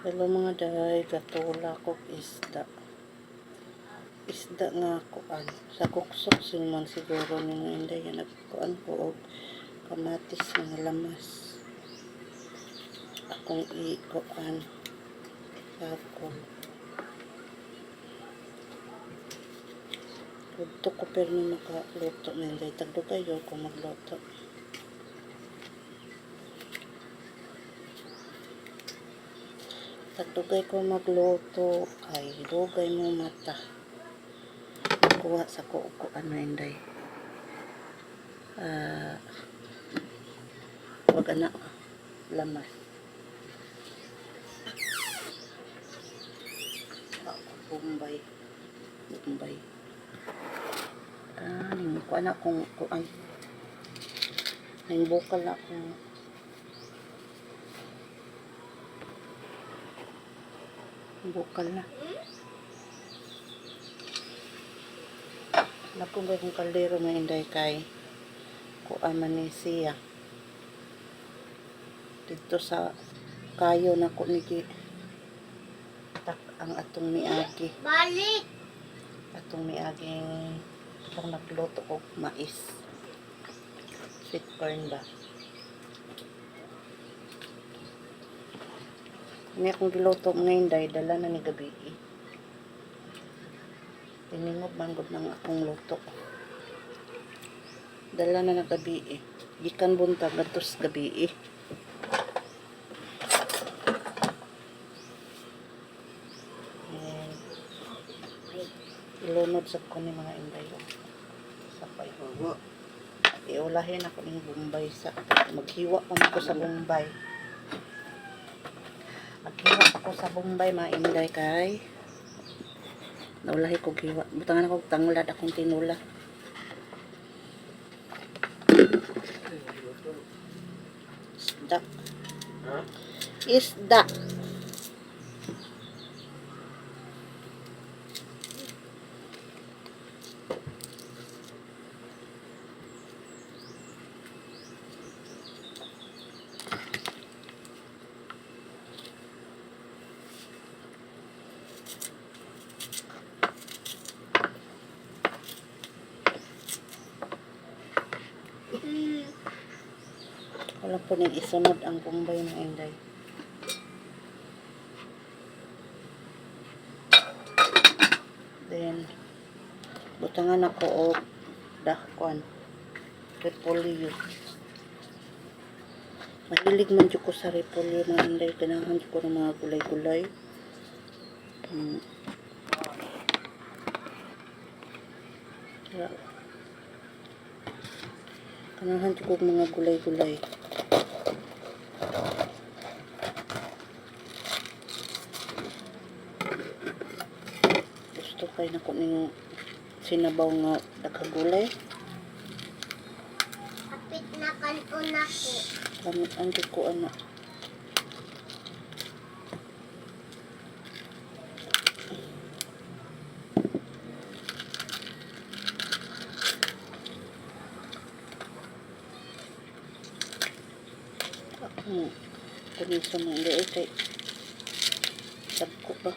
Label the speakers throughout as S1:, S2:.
S1: Hello mga day, gatula ko isda. Isda nga kuan. Sa kuksok man siguro ni mga inday nga nagkuan ko og kamatis nga lamas. Akong i-kuan. Ako. Luto ko pero ni makaluto na inday. Tagdo kayo kung magluto. Tagdugay ko magluto ay dugay mo mata kuha sa kuan na inday wag na lamas Bombay ning kuan na kung kuan ning bukal na kung bukal na nakungay kong kaldero na inday kay kuan man ni siya dito sa kayo na ko niki tak ang atong miagi balik atong miaging itong nagluto og mais sweet corn ba ini akong giluto ngayon day dala na ni gabi tiningog man gud ng akong luto dala na na gabi gikan buntag gatos gabi ilunod sa ko ni mga inday sa payhugo iulahin ako ng Bombay sa maghiwa ko sa Bombay sa Bombay mga inday kay naulahi ko giwa butangan ako tanglad akong tinula isda wala po nang isunod ang Bombay na inday then butangan ako og dakwan repolyo mahilig man dyan ko sa repolyo mga inday ganahan dyan ko ng mga gulay-gulay ganahan dyan ko mga gulay-gulay gusto kay nako ning sinabaw nga dakagulay kapit na kanon ako gamit ang ko ano kunin sa mga hindi kay sabko ba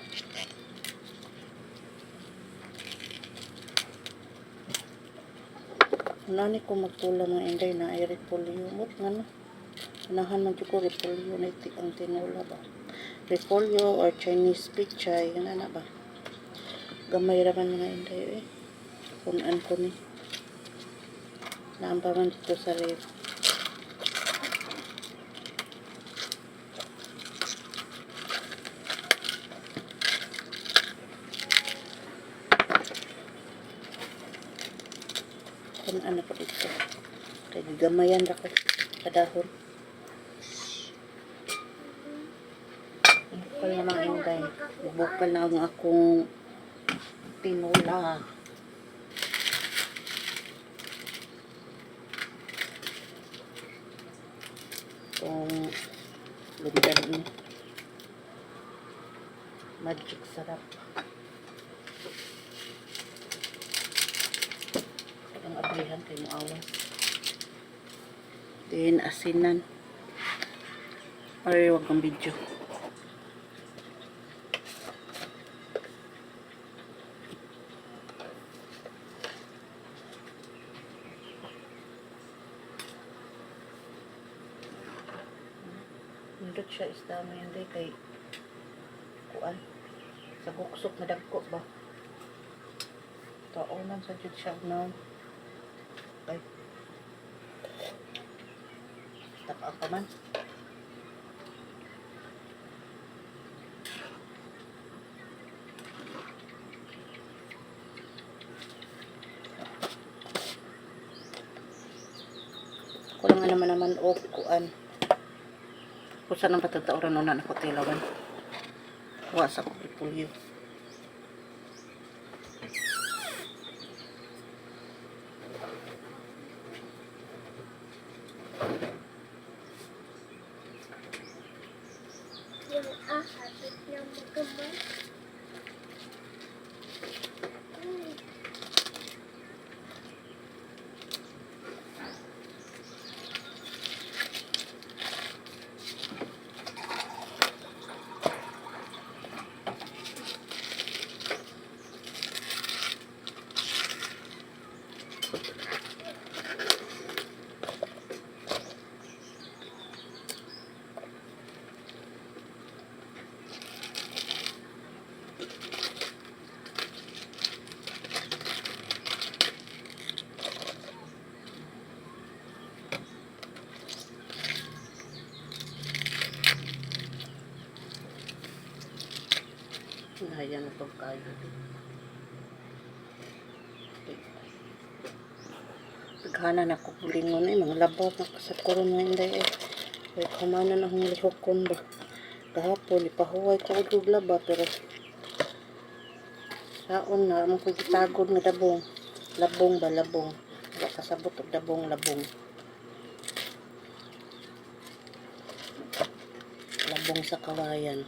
S1: nani ko magtula mga inday na ay repolyo mot nga no anahan man dyan ko repolyo na ang tinula ba repolyo or Chinese pichay yan na ba gamay raman mga inday kunan ko ni naamba man dito sa ref kunan ako dito kay gigamayan ra ko kadahon bukal na mga inday bukal na ang akong tinula itong lundan ni magic sarap ang abrihan kay muawas then asinan ay wag ang video Pindot siya isda mo hindi kay kuan. Sa guksok na dagko ba? Taonan sa jud siya na. Okay. Tapang pa man. Kulang nga naman o kuan. Kung saan ang patagtauran na ako tilawan. Wasa ko repolyo.
S2: Yung ahapit na magkamay.
S1: Nahayan ito kayo. Paghanan ako bulingon mga labaw na sa koron na hindi Kaya kumanan akong lihokon ba. Kahapon, ipahuway ko og laba pero saon na among ko gitagod nga dabong. Labong ba labong. Wala kasabot og dabong labong. Labong sa kawayan.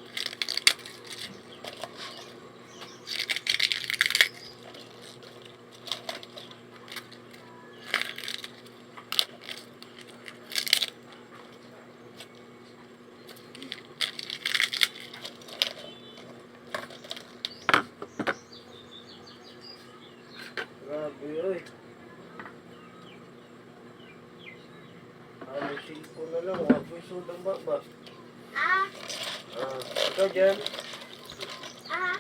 S3: Grabe, oy. Ano, singko na lang. Wapoy sudang baba.
S2: Ah,
S3: Ikaw dyan.
S2: ah.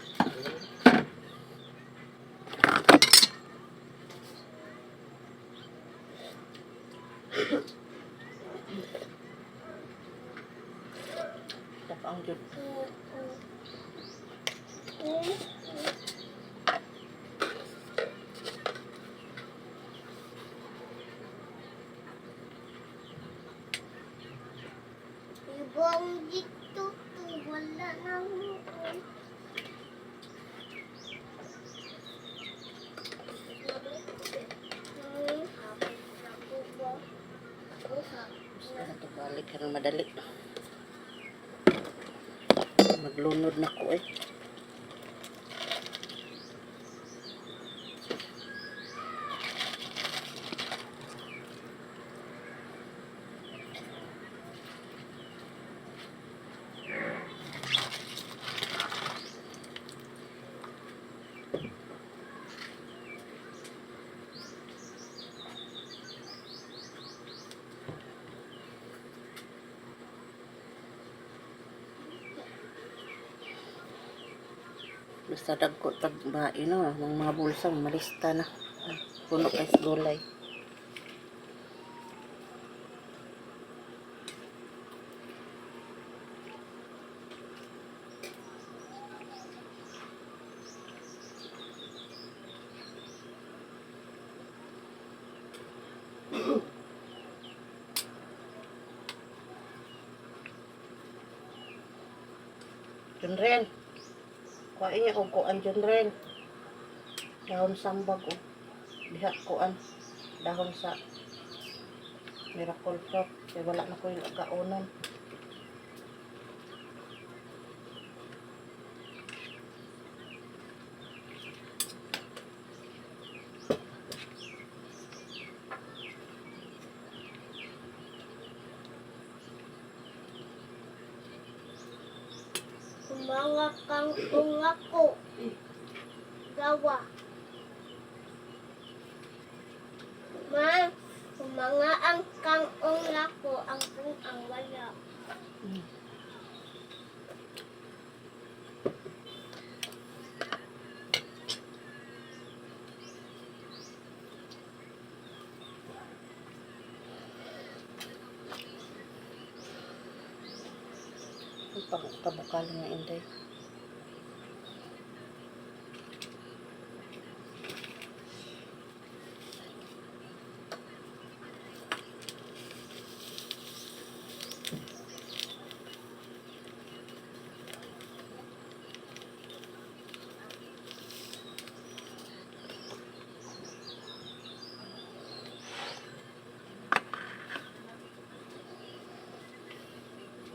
S1: Tapang jud.
S2: Ibang dito to wala nang
S1: Gusto na ito balik karang madali. Maglunod na ko eh. Basta dagko tag bae no, mga bulsa malista na. Puno kay gulay. Junren. Kuhain niya og kuan Junren. Dahon sambag o. Diha kuan. Dahon sa miracle fruit. Kaya wala na ko yung kaunon.
S2: mga kang ungako. Gawa. Mga ang kang unglako ang wala.
S1: Ang kabukal nga inday.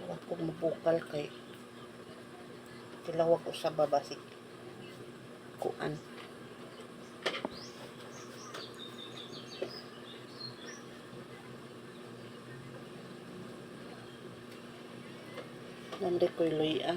S1: Huwag kong mabukal kay tilawag ko sa babasik kuan. Nandi ko'y luya.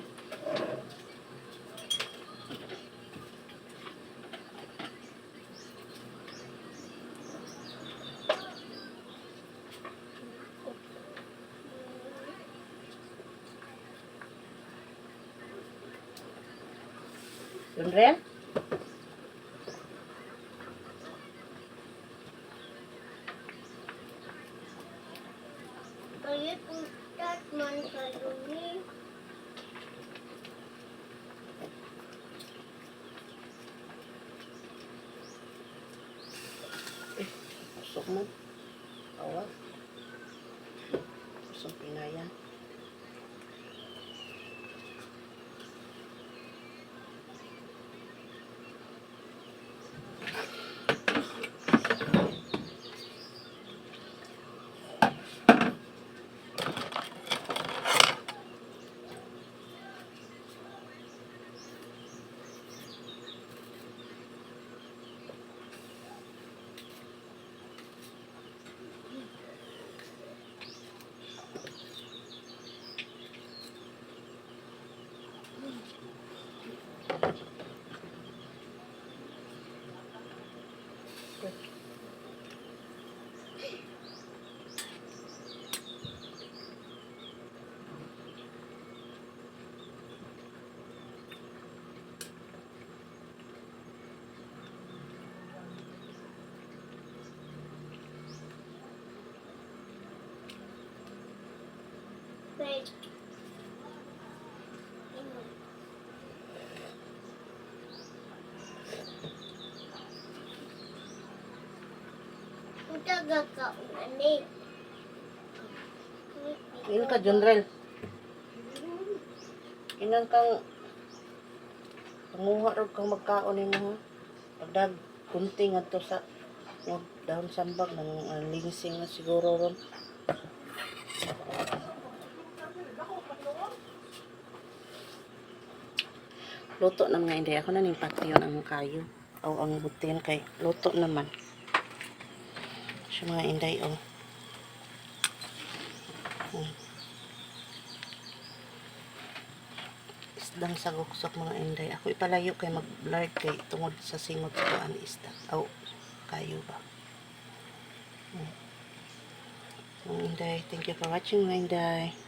S1: Yun.
S2: Kaya putat man sa lumi.
S1: Pusok mo. Awas. Pusok pinayan.
S2: Wait. Utaga ka unani.
S1: Ilan ka, Junrel? Inan kang panguha rin kang magkaon mo ha. Pagdag kunti nga to sa yung dahon sambag ng lingsing na siguro ron. Luto naman nga, hindi ako na ning patiyon ang kayo o ang butin kay luto naman siya mga inday o isdang sagoksok mga inday. Ako ipalayo kay mag-blard kay tungod sa singot ko ang isda o kayo ba. Mga inday, thank you for watching mga inday.